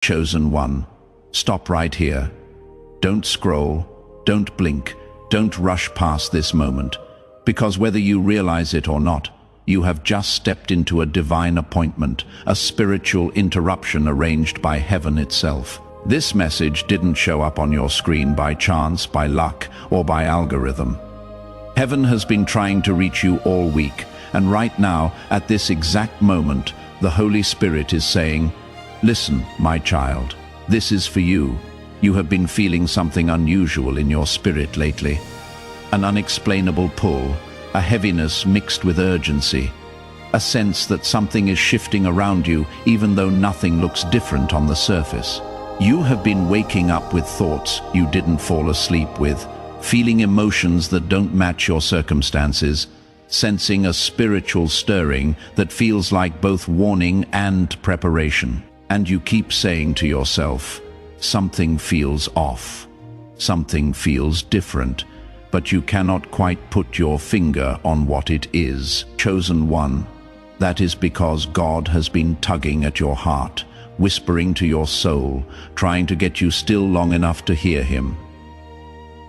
Chosen one, stop right here. Don't scroll, don't blink, don't rush past this moment, because whether you realize it or not, you have just stepped into a divine appointment, a spiritual interruption arranged by heaven itself. This message didn't show up on your screen by chance, by luck, or by algorithm. Heaven has been trying to reach you all week, and right now, at this exact moment, the Holy Spirit is saying, "Listen, my child, this is for you. You have been feeling something unusual in your spirit lately. An unexplainable pull, a heaviness mixed with urgency, a sense that something is shifting around you even though nothing looks different on the surface. You have been waking up with thoughts you didn't fall asleep with, feeling emotions that don't match your circumstances, sensing a spiritual stirring that feels like both warning and preparation. And you keep saying to yourself, something feels off, something feels different, but you cannot quite put your finger on what it is. Chosen one, that is because God has been tugging at your heart, whispering to your soul, trying to get you still long enough to hear him.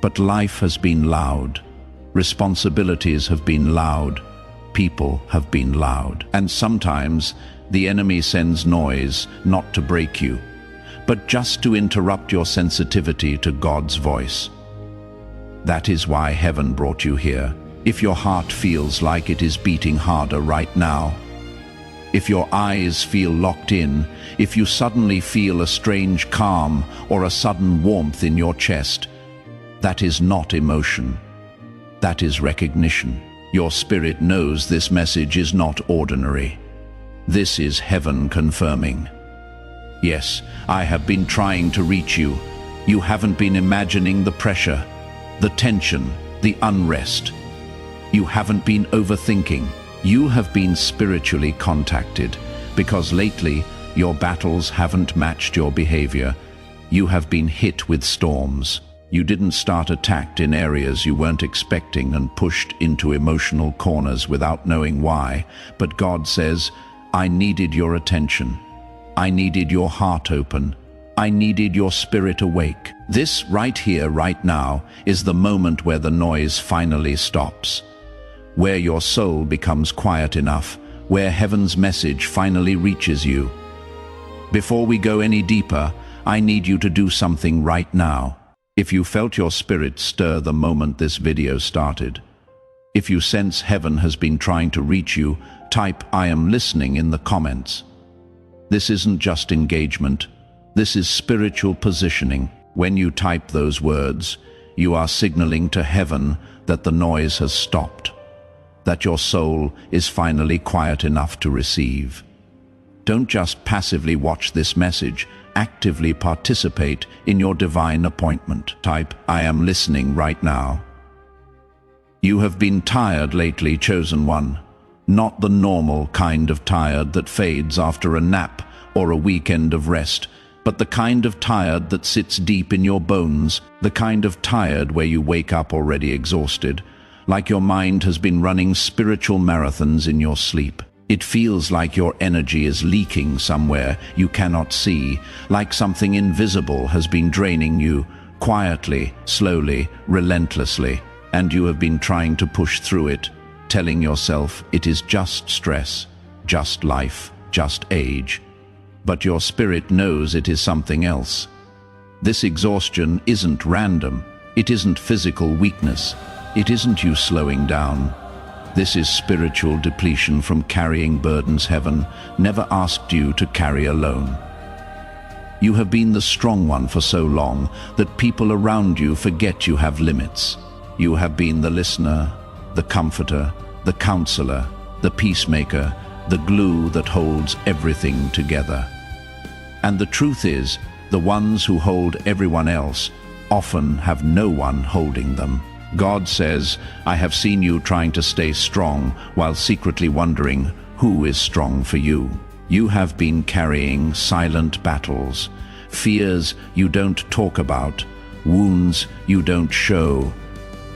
But life has been loud, responsibilities have been loud, people have been loud, and sometimes the enemy sends noise not to break you, but just to interrupt your sensitivity to God's voice. That is why heaven brought you here. If your heart feels like it is beating harder right now, if your eyes feel locked in, if you suddenly feel a strange calm or a sudden warmth in your chest, that is not emotion. That is recognition. Your spirit knows this message is not ordinary. This is heaven confirming. Yes, I have been trying to reach you. You haven't been imagining the pressure, the tension, the unrest. You haven't been overthinking. You have been spiritually contacted, because lately your battles haven't matched your behavior. You have been hit with storms. You didn't start attacked in areas you weren't expecting and pushed into emotional corners without knowing why. But God says, I needed your attention. I needed your heart open. I needed your spirit awake. This right here, right now, is the moment where the noise finally stops, where your soul becomes quiet enough, where heaven's message finally reaches you. Before we go any deeper, I need you to do something right now. If you felt your spirit stir the moment this video started, if you sense heaven has been trying to reach you, type "I am listening" in the comments. This isn't just engagement, this is spiritual positioning. When you type those words, you are signaling to heaven that the noise has stopped, that your soul is finally quiet enough to receive. Don't just passively watch this message, actively participate in your divine appointment. Type "I am listening" right now. You have been tired lately, chosen one. Not the normal kind of tired that fades after a nap or a weekend of rest, but the kind of tired that sits deep in your bones, the kind of tired where you wake up already exhausted, like your mind has been running spiritual marathons in your sleep. It feels like your energy is leaking somewhere you cannot see, like something invisible has been draining you, quietly, slowly, relentlessly, and you have been trying to push through it, telling yourself it is just stress, just life, just age. But your spirit knows it is something else. This exhaustion isn't random. It isn't physical weakness. It isn't you slowing down. This is spiritual depletion from carrying burdens heaven never asked you to carry alone. You have been the strong one for so long that people around you forget you have limits. You have been the listener, the comforter, the counselor, the peacemaker, the glue that holds everything together. And the truth is, the ones who hold everyone else often have no one holding them. God says, I have seen you trying to stay strong while secretly wondering who is strong for you. You have been carrying silent battles, fears you don't talk about, wounds you don't show,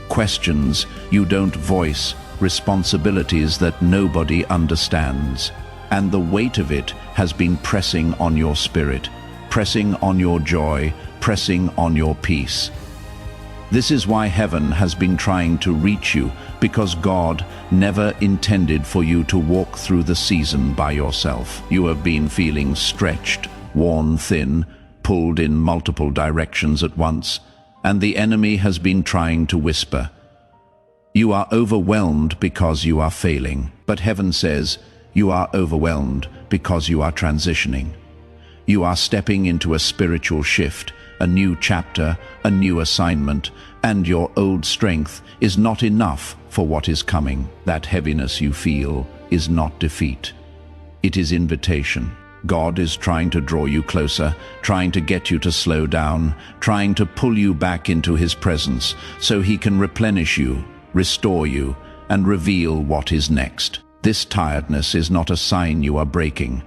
questions you don't voice, responsibilities that nobody understands. And the weight of it has been pressing on your spirit, pressing on your joy, pressing on your peace. This is why heaven has been trying to reach you, because God never intended for you to walk through the season by yourself. You have been feeling stretched, worn thin, pulled in multiple directions at once, and the enemy has been trying to whisper. You are overwhelmed because you are failing, but heaven says you are overwhelmed because you are transitioning. You are stepping into a spiritual shift, a new chapter, a new assignment, and your old strength is not enough for what is coming. That heaviness you feel is not defeat. It is invitation. God is trying to draw you closer, trying to get you to slow down, trying to pull you back into His presence so He can replenish you, restore you, and reveal what is next. This tiredness is not a sign you are breaking.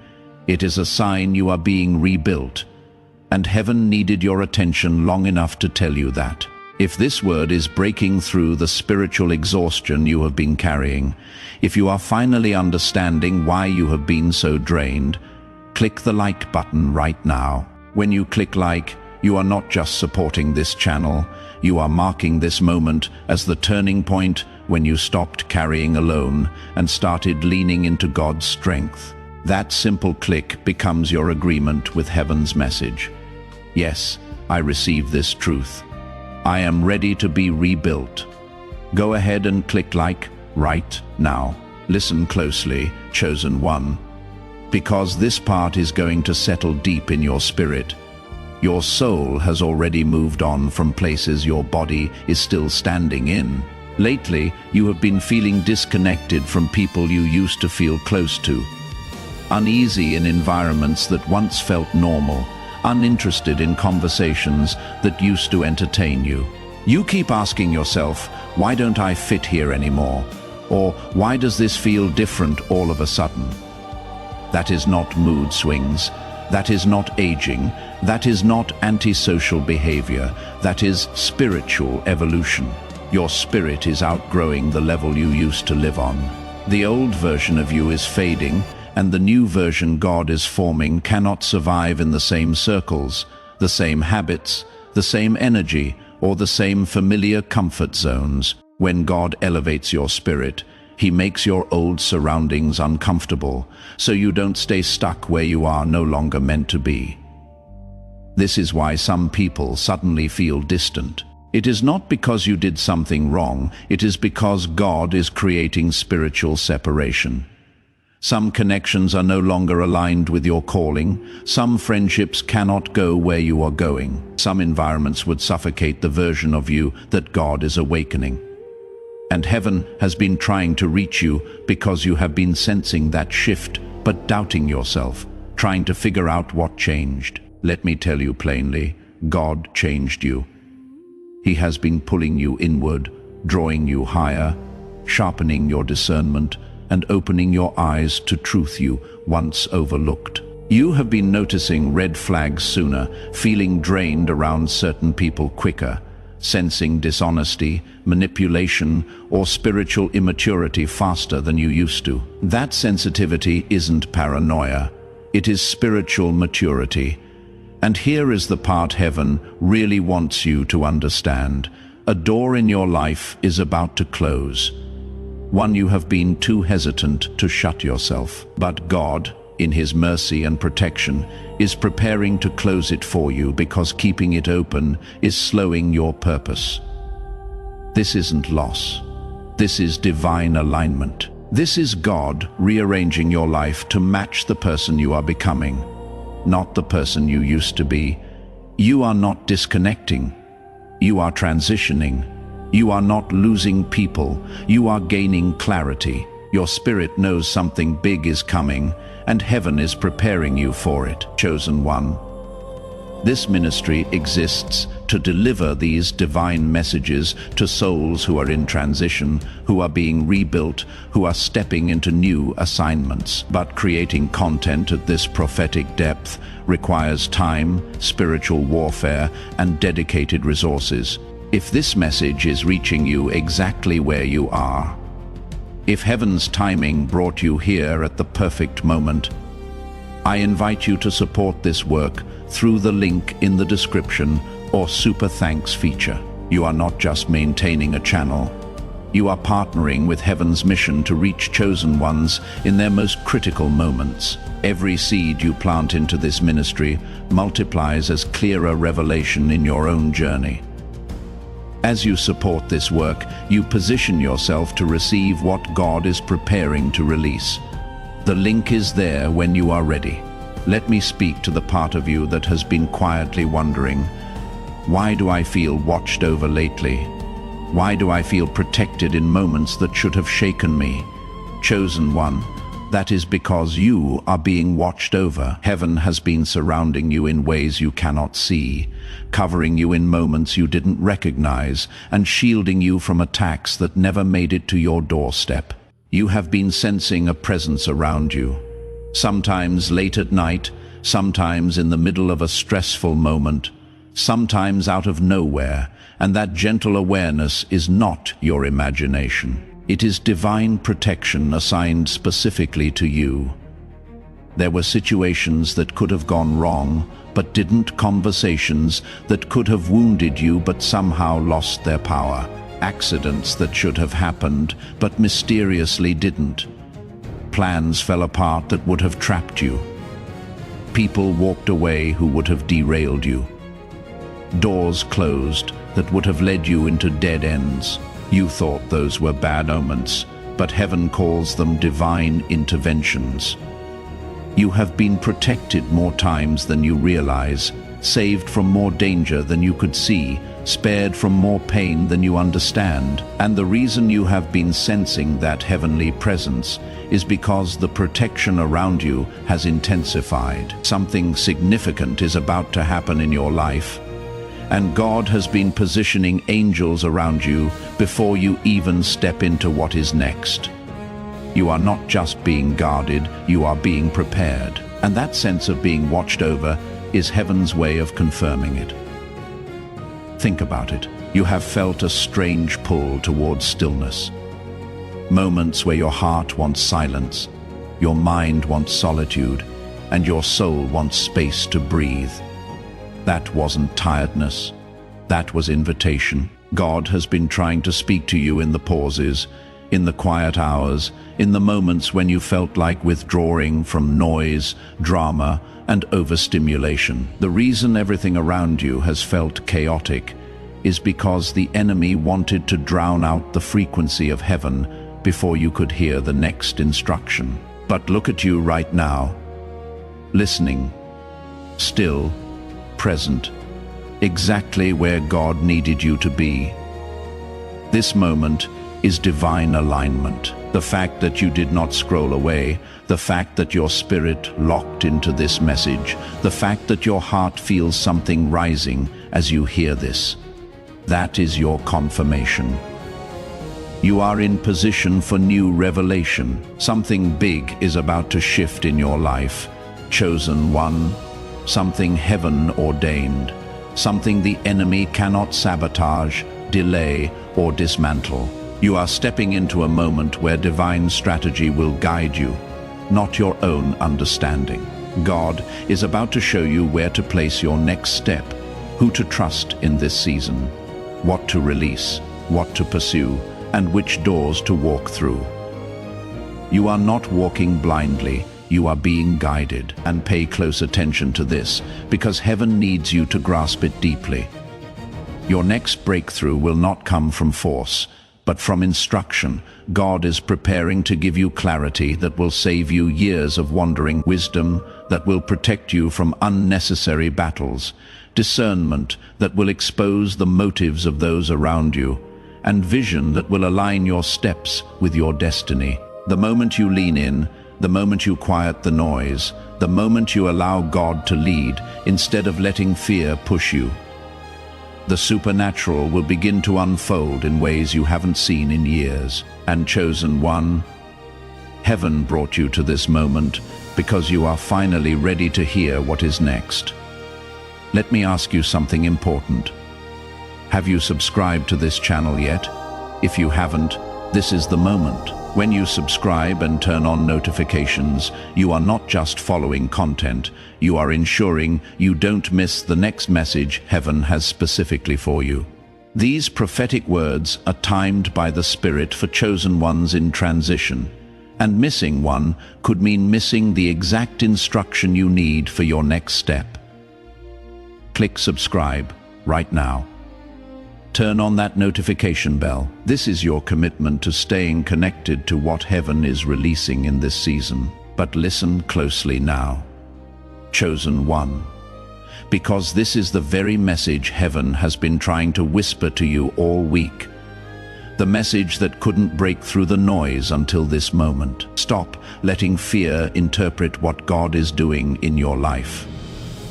It is a sign you are being rebuilt. And heaven needed your attention long enough to tell you that. If this word is breaking through the spiritual exhaustion you have been carrying, if you are finally understanding why you have been so drained, click the like button right now. When you click like, you are not just supporting this channel, you are marking this moment as the turning point when you stopped carrying alone and started leaning into God's strength. That simple click becomes your agreement with heaven's message. Yes, I receive this truth. I am ready to be rebuilt. Go ahead and click like right now. Listen closely, chosen one, because this part is going to settle deep in your spirit. Your soul has already moved on from places your body is still standing in. Lately, you have been feeling disconnected from people you used to feel close to, uneasy in environments that once felt normal, uninterested in conversations that used to entertain you. You keep asking yourself, why don't I fit here anymore? Or why does this feel different all of a sudden? That is not mood swings. That is not aging. That is not antisocial behavior. That is spiritual evolution. Your spirit is outgrowing the level you used to live on. The old version of you is fading, and the new version God is forming cannot survive in the same circles, the same habits, the same energy, or the same familiar comfort zones. When God elevates your spirit, He makes your old surroundings uncomfortable, so you don't stay stuck where you are no longer meant to be. This is why some people suddenly feel distant. It is not because you did something wrong, it is because God is creating spiritual separation. Some connections are no longer aligned with your calling. Some friendships cannot go where you are going. Some environments would suffocate the version of you that God is awakening. And heaven has been trying to reach you because you have been sensing that shift, but doubting yourself, trying to figure out what changed. Let me tell you plainly, God changed you. He has been pulling you inward, drawing you higher, sharpening your discernment, and opening your eyes to truth you once overlooked. You have been noticing red flags sooner, feeling drained around certain people quicker, sensing dishonesty, manipulation, or spiritual immaturity faster than you used to. That sensitivity isn't paranoia, it is spiritual maturity. And here is the part heaven really wants you to understand. A door in your life is about to close. One you have been too hesitant to shut yourself. But God, in His mercy and protection, is preparing to close it for you because keeping it open is slowing your purpose. This isn't loss. This is divine alignment. This is God rearranging your life to match the person you are becoming, not the person you used to be. You are not disconnecting. You are transitioning. You are not losing people, you are gaining clarity. Your spirit knows something big is coming, and heaven is preparing you for it, chosen one. This ministry exists to deliver these divine messages to souls who are in transition, who are being rebuilt, who are stepping into new assignments. But creating content at this prophetic depth requires time, spiritual warfare, and dedicated resources. If this message is reaching you exactly where you are, if heaven's timing brought you here at the perfect moment, I invite you to support this work through the link in the description or Super Thanks feature. You are not just maintaining a channel. You are partnering with Heaven's mission to reach chosen ones in their most critical moments. Every seed you plant into this ministry multiplies as clearer revelation in your own journey. As you support this work, you position yourself to receive what God is preparing to release. The link is there when you are ready. Let me speak to the part of you that has been quietly wondering, why do I feel watched over lately? Why do I feel protected in moments that should have shaken me? Chosen one, that is because you are being watched over. Heaven has been surrounding you in ways you cannot see, covering you in moments you didn't recognize, and shielding you from attacks that never made it to your doorstep. You have been sensing a presence around you. Sometimes late at night, sometimes in the middle of a stressful moment, sometimes out of nowhere, and that gentle awareness is not your imagination. It is divine protection assigned specifically to you. There were situations that could have gone wrong, but didn't, conversations that could have wounded you but somehow lost their power, accidents that should have happened but mysteriously didn't. Plans fell apart that would have trapped you. People walked away who would have derailed you. Doors closed that would have led you into dead ends. You thought those were bad omens, but heaven calls them divine interventions. You have been protected more times than you realize, saved from more danger than you could see, spared from more pain than you understand. And the reason you have been sensing that heavenly presence is because the protection around you has intensified. Something significant is about to happen in your life, and God has been positioning angels around you before you even step into what is next. You are not just being guarded, you are being prepared. And that sense of being watched over is heaven's way of confirming it. Think about it. You have felt a strange pull towards stillness. Moments where your heart wants silence, your mind wants solitude, and your soul wants space to breathe. That wasn't tiredness. That was invitation. God has been trying to speak to you in the pauses, in the quiet hours, in the moments when you felt like withdrawing from noise, drama, and overstimulation. The reason everything around you has felt chaotic is because the enemy wanted to drown out the frequency of heaven before you could hear the next instruction. But look at you right now, listening, still, present, exactly where God needed you to be. This moment is divine alignment. The fact that you did not scroll away, the fact that your spirit locked into this message, the fact that your heart feels something rising as you hear this, that is your confirmation. You are in position for new revelation. Something big is about to shift in your life. Chosen one, something heaven ordained, something the enemy cannot sabotage, delay, or dismantle. You are stepping into a moment where divine strategy will guide you, not your own understanding. God is about to show you where to place your next step, who to trust in this season, what to release, what to pursue, and which doors to walk through. You are not walking blindly. You are being guided, and pay close attention to this, because heaven needs you to grasp it deeply. Your next breakthrough will not come from force, but from instruction. God is preparing to give you clarity that will save you years of wandering, wisdom that will protect you from unnecessary battles, discernment that will expose the motives of those around you, and vision that will align your steps with your destiny. The moment you lean in, the moment you quiet the noise, the moment you allow God to lead instead of letting fear push you, the supernatural will begin to unfold in ways you haven't seen in years. And chosen one, heaven brought you to this moment because you are finally ready to hear what is next. Let me ask you something important. Have you subscribed to this channel yet? If you haven't, this is the moment. When you subscribe and turn on notifications, you are not just following content, you are ensuring you don't miss the next message heaven has specifically for you. These prophetic words are timed by the Spirit for chosen ones in transition, and missing one could mean missing the exact instruction you need for your next step. Click subscribe right now. Turn on that notification bell. This is your commitment to staying connected to what heaven is releasing in this season. But listen closely now. Chosen one. Because this is the very message heaven has been trying to whisper to you all week. The message that couldn't break through the noise until this moment. Stop letting fear interpret what God is doing in your life.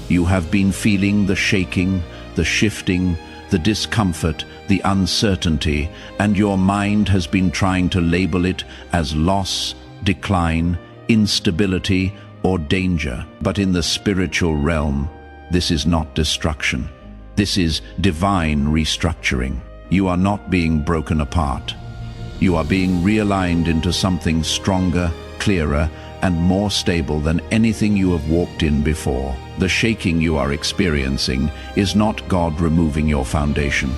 You have been feeling the shaking, the shifting, the discomfort, the uncertainty, and your mind has been trying to label it as loss, decline, instability, or danger. But in the spiritual realm, this is not destruction. This is divine restructuring. You are not being broken apart. You are being realigned into something stronger, clearer, and more stable than anything you have walked in before. The shaking you are experiencing is not God removing your foundation.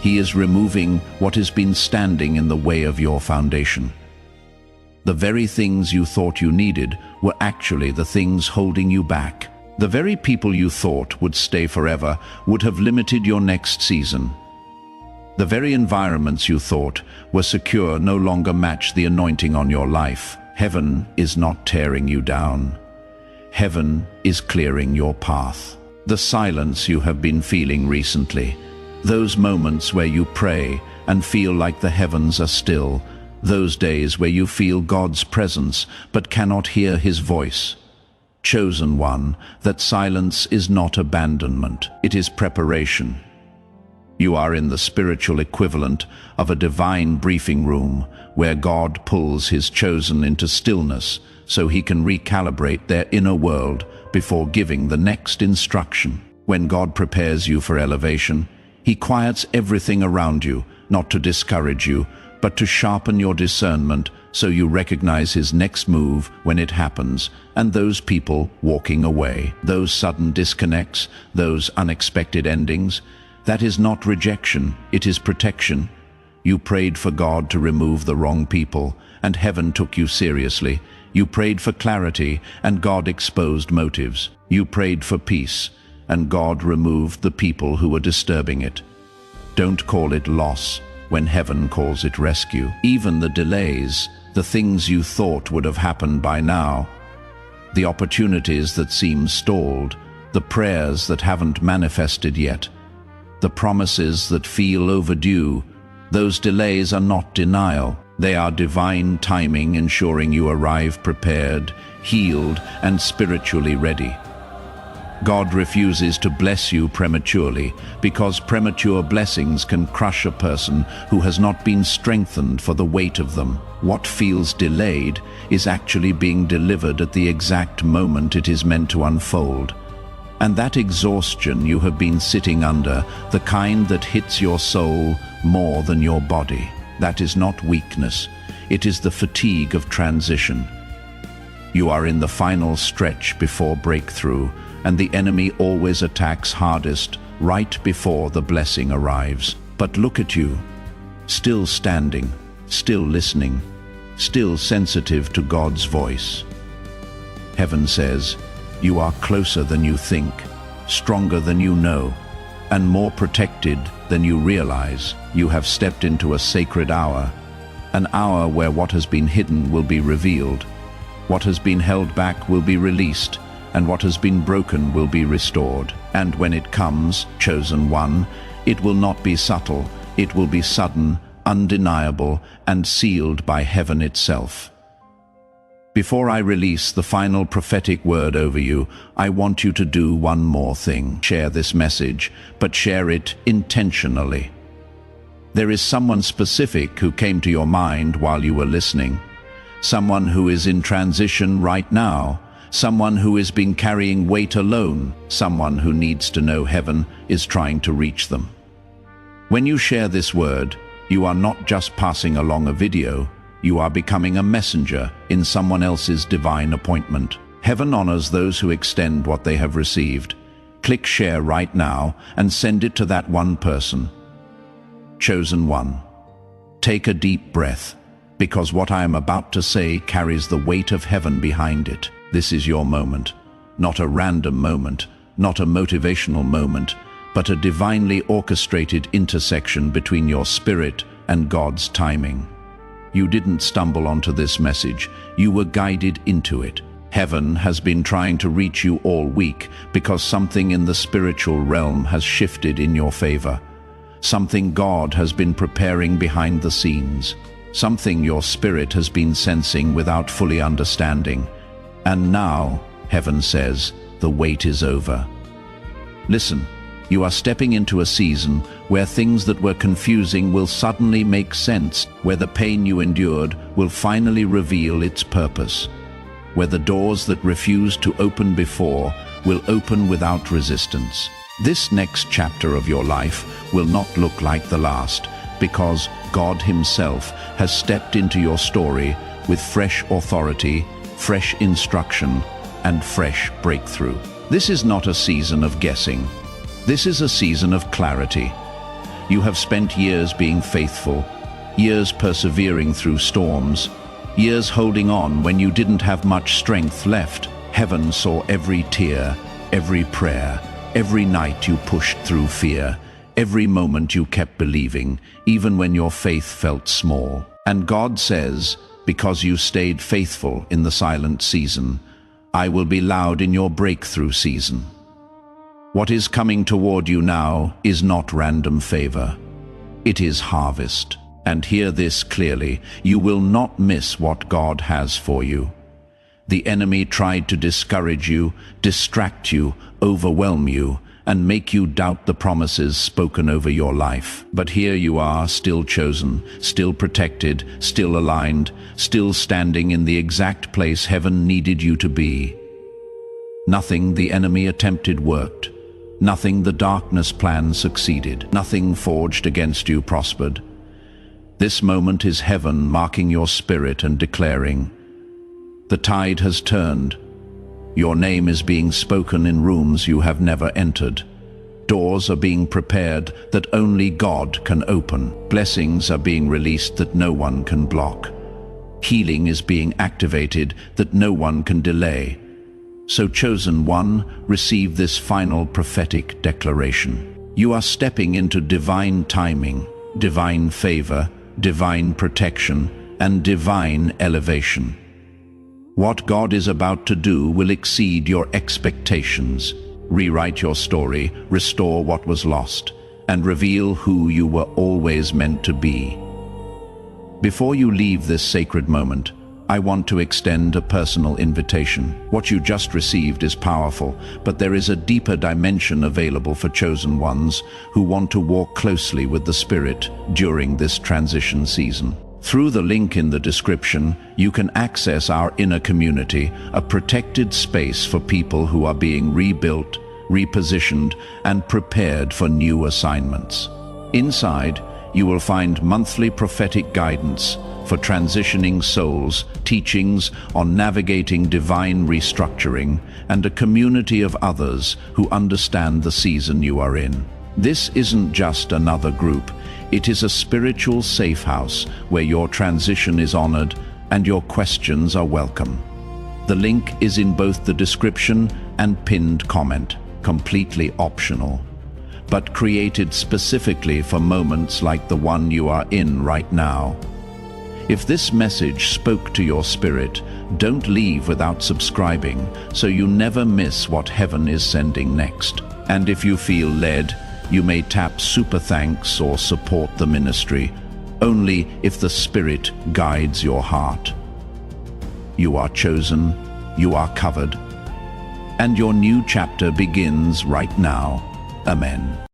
He is removing what has been standing in the way of your foundation. The very things you thought you needed were actually the things holding you back. The very people you thought would stay forever would have limited your next season. The very environments you thought were secure no longer match the anointing on your life. Heaven is not tearing you down. Heaven is clearing your path. The silence you have been feeling recently, those moments where you pray and feel like the heavens are still, those days where you feel God's presence but cannot hear His voice. Chosen one, that silence is not abandonment, it is preparation. You are in the spiritual equivalent of a divine briefing room where God pulls His chosen into stillness so He can recalibrate their inner world before giving the next instruction. When God prepares you for elevation, He quiets everything around you, not to discourage you, but to sharpen your discernment so you recognize His next move when it happens, and those people walking away, those sudden disconnects, those unexpected endings. That is not rejection, it is protection. You prayed for God to remove the wrong people, and heaven took you seriously. You prayed for clarity, and God exposed motives. You prayed for peace, and God removed the people who were disturbing it. Don't call it loss when heaven calls it rescue. Even the delays, the things you thought would have happened by now, the opportunities that seem stalled, the prayers that haven't manifested yet, the promises that feel overdue, those delays are not denial. They are divine timing, ensuring you arrive prepared, healed, and spiritually ready. God refuses to bless you prematurely, because premature blessings can crush a person who has not been strengthened for the weight of them. What feels delayed is actually being delivered at the exact moment it is meant to unfold. And that exhaustion you have been sitting under, the kind that hits your soul more than your body, that is not weakness, it is the fatigue of transition. You are in the final stretch before breakthrough, and the enemy always attacks hardest right before the blessing arrives. But look at you, still standing, still listening, still sensitive to God's voice. Heaven says, you are closer than you think, stronger than you know, and more protected than you realize. You have stepped into a sacred hour, an hour where what has been hidden will be revealed, what has been held back will be released, and what has been broken will be restored. And when it comes, chosen one, it will not be subtle, it will be sudden, undeniable, and sealed by heaven itself. Before I release the final prophetic word over you, I want you to do one more thing. Share this message, but share it intentionally. There is someone specific who came to your mind while you were listening. Someone who is in transition right now. Someone who has been carrying weight alone. Someone who needs to know heaven is trying to reach them. When you share this word, you are not just passing along a video. You are becoming a messenger in someone else's divine appointment. Heaven honors those who extend what they have received. Click share right now and send it to that one person. Chosen one. Take a deep breath, because what I am about to say carries the weight of heaven behind it. This is your moment. Not a random moment, not a motivational moment, but a divinely orchestrated intersection between your spirit and God's timing. You didn't stumble onto this message, you were guided into it. Heaven has been trying to reach you all week because something in the spiritual realm has shifted in your favor. Something God has been preparing behind the scenes. Something your spirit has been sensing without fully understanding. And now, heaven says, the wait is over. Listen, you are stepping into a season where things that were confusing will suddenly make sense, where the pain you endured will finally reveal its purpose, where the doors that refused to open before will open without resistance. This next chapter of your life will not look like the last, because God Himself has stepped into your story with fresh authority, fresh instruction, and fresh breakthrough. This is not a season of guessing. This is a season of clarity. You have spent years being faithful, years persevering through storms, years holding on when you didn't have much strength left. Heaven saw every tear, every prayer, every night you pushed through fear, every moment you kept believing, even when your faith felt small. And God says, because you stayed faithful in the silent season, I will be loud in your breakthrough season. What is coming toward you now is not random favor. It is harvest. And hear this clearly, you will not miss what God has for you. The enemy tried to discourage you, distract you, overwhelm you, and make you doubt the promises spoken over your life. But here you are, still chosen, still protected, still aligned, still standing in the exact place heaven needed you to be. Nothing the enemy attempted worked. Nothing the darkness planned succeeded. Nothing forged against you prospered. This moment is heaven marking your spirit and declaring, the tide has turned. Your name is being spoken in rooms you have never entered. Doors are being prepared that only God can open. Blessings are being released that no one can block. Healing is being activated that no one can delay. So, chosen one, receive this final prophetic declaration. You are stepping into divine timing, divine favor, divine protection, and divine elevation. What God is about to do will exceed your expectations, rewrite your story, restore what was lost, and reveal who you were always meant to be. Before you leave this sacred moment, I want to extend a personal invitation. What you just received is powerful, but there is a deeper dimension available for chosen ones who want to walk closely with the Spirit during this transition season. Through the link in the description, you can access our inner community, a protected space for people who are being rebuilt, repositioned, and prepared for new assignments. Inside, you will find monthly prophetic guidance for transitioning souls, teachings on navigating divine restructuring, and a community of others who understand the season you are in. This isn't just another group, it is a spiritual safe house where your transition is honored and your questions are welcome. The link is in both the description and pinned comment, completely optional, but created specifically for moments like the one you are in right now. If this message spoke to your spirit, don't leave without subscribing so you never miss what heaven is sending next. And if you feel led, you may tap super thanks or support the ministry, only if the Spirit guides your heart. You are chosen, you are covered, and your new chapter begins right now. Amen.